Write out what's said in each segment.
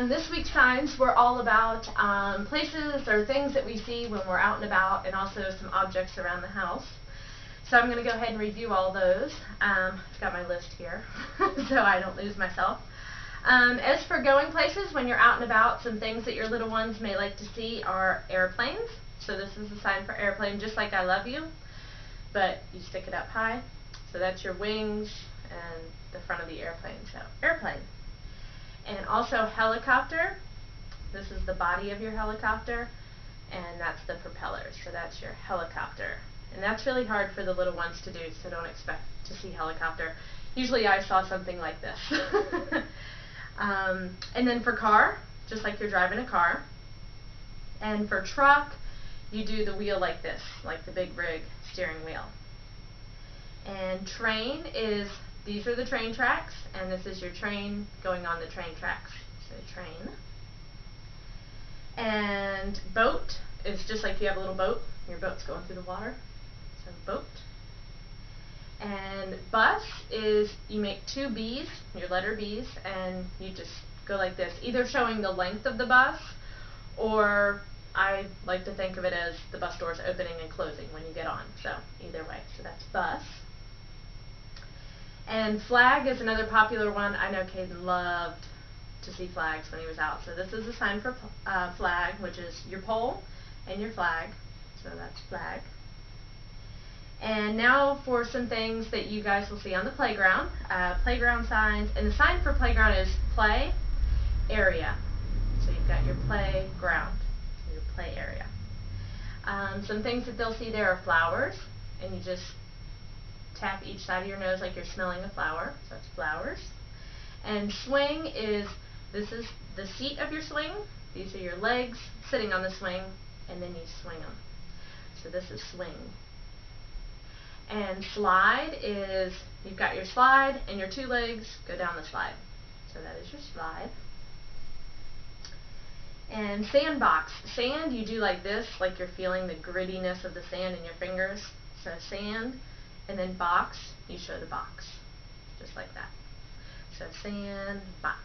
This week's signs were all about places or things that we see when we're out and about, and also some objects around the house. So I'm going to go ahead and review all those. I've got my list here so I don't lose myself. As for going places, when you're out and about, some things that your little ones may like to see are airplanes. So this is a sign for airplane, just like I love you, but you stick it up high. So that's your wings and the front of the airplane. So airplane. And also helicopter. This is the body of your helicopter, and that's the propellers. So that's your helicopter. And that's really hard for the little ones to do, so don't expect to see helicopter. Usually I saw something like this. And then for car, just like you're driving a car. And for truck, you do the wheel like this, like the big rig steering wheel. And train is, these are the train tracks, and this is your train going on the train tracks. So train. And boat is just like you have a little boat, your boat's going through the water. So boat. And bus is, you make two B's, your letter B's, and you just go like this, either showing the length of the bus, or I like to think of it as the bus doors opening and closing when you get on. So either way, so that's bus. And flag is another popular one. I know Caden loved to see flags when he was out. So this is a sign for flag, which is your pole and your flag. So that's flag. And now for some things that you guys will see on the playground. Playground signs. And the sign for playground is play area. So you've got your playground, so your play area. Some things that they'll see there are flowers, and you just tap each side of your nose like you're smelling a flower. So that's flowers. And swing is, this is the seat of your swing. These are your legs sitting on the swing, and then you swing them. So this is swing. And slide is, you've got your slide, and your two legs go down the slide. So that is your slide. And sandbox. Sand, you do like this, like you're feeling the grittiness of the sand in your fingers. So sand. And then box, you show the box, just like that. So sand, box.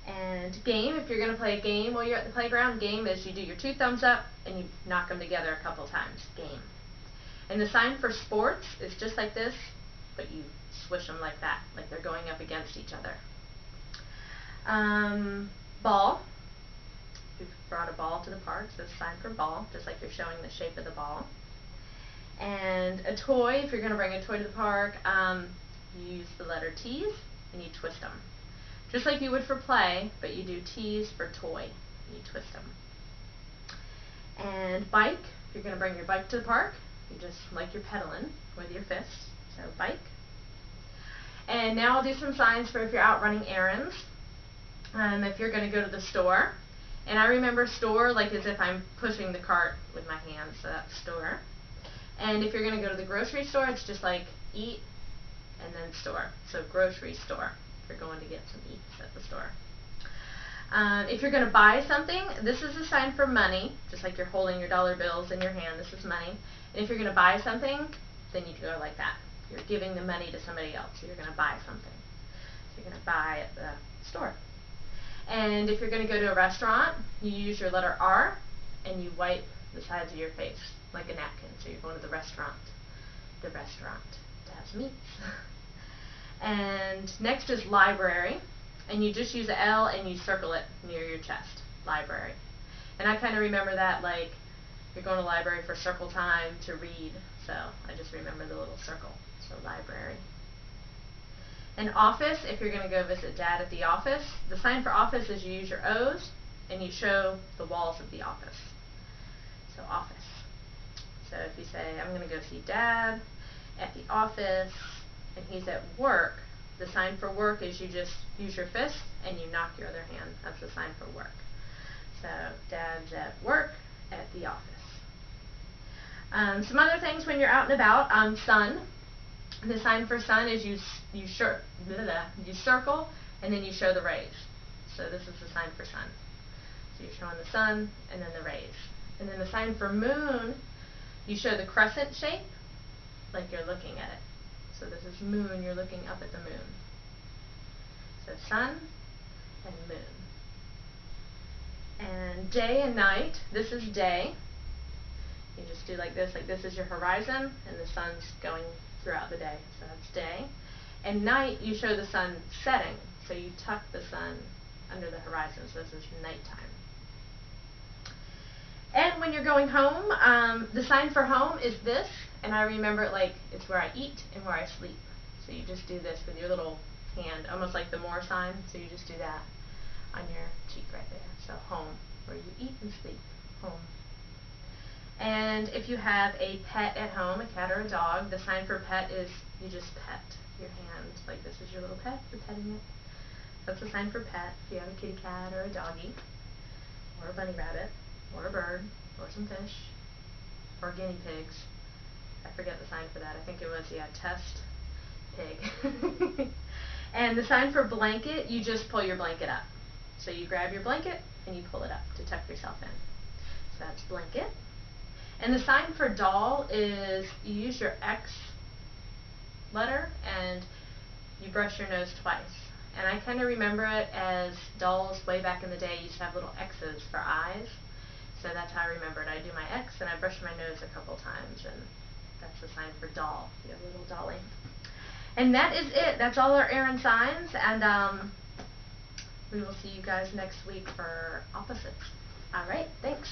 And game, if you're going to play a game while you're at the playground, game is you do your two thumbs up and you knock them together a couple times, game. And the sign for sports is just like this, but you swish them like that, like they're going up against each other. Ball, you've brought a ball to the park, so it's a sign for ball, just like you're showing the shape of the ball. And a toy, if you're going to bring a toy to the park, you use the letter T's and you twist them. Just like you would for play, but you do T's for toy. You twist them. And bike, if you're going to bring your bike to the park, you just, like you're pedaling with your fists. So bike. And now I'll do some signs for if you're out running errands. If you're going to go to the store. And I remember store like as if I'm pushing the cart with my hands, so that's store. And if you're going to go to the grocery store, it's just like eat and then store. So grocery store, if you're going to get some eats at the store. If you're going to buy something, this is a sign for money, just like you're holding your dollar bills in your hand, this is money. And if you're going to buy something, then you go like that. You're giving the money to somebody else, so you're going to buy something. So you're going to buy at the store. And if you're going to go to a restaurant, you use your letter R and you wipe the sides of your face like a napkin. So you're going to the restaurant to have some eats. And next is library, and you just use an L and you circle it near your chest, library. And I kind of remember that like you're going to the library for circle time to read, so I just remember the little circle, so library. And office, if you're going to go visit Dad at the office, the sign for office is you use your O's and you show the walls of the office. So office. So if you say, I'm going to go see Dad at the office and he's at work, the sign for work is you just use your fist and you knock your other hand. That's the sign for work. So Dad's at work at the office. Some other things when you're out and about, sun. The sign for sun is you circle and then you show the rays. So this is the sign for sun. So you're showing the sun and then the rays. And then the sign for moon, you show the crescent shape like you're looking at it. So this is moon, you're looking up at the moon. So sun and moon. And day and night, this is day. You just do like this is your horizon, and the sun's going throughout the day, so that's day. And night, you show the sun setting, so you tuck the sun under the horizon, so this is nighttime. And when you're going home, the sign for home is this, and I remember it like it's where I eat and where I sleep. So you just do this with your little hand, almost like the more sign, so you just do that on your cheek right there. So home, where you eat and sleep, home. And if you have a pet at home, a cat or a dog, the sign for pet is you just pet your hand, like this is your little pet, you're petting it. That's the sign for pet, if you have a kitty cat or a doggy, or a bunny rabbit, or a bird, or some fish, or guinea pigs. I forget the sign for that. I think it was, yeah, test pig. And the sign for blanket, you just pull your blanket up. So you grab your blanket and you pull it up to tuck yourself in. So that's blanket. And the sign for doll is you use your X letter and you brush your nose twice. And I kind of remember it as dolls way back in the day used to have little X's for eyes. So that's how I remember it. I do my X and I brush my nose a couple times, and that's the sign for doll. You have a little dolly. And that is it. That's all our Erin signs, and we will see you guys next week for opposites. All right, thanks.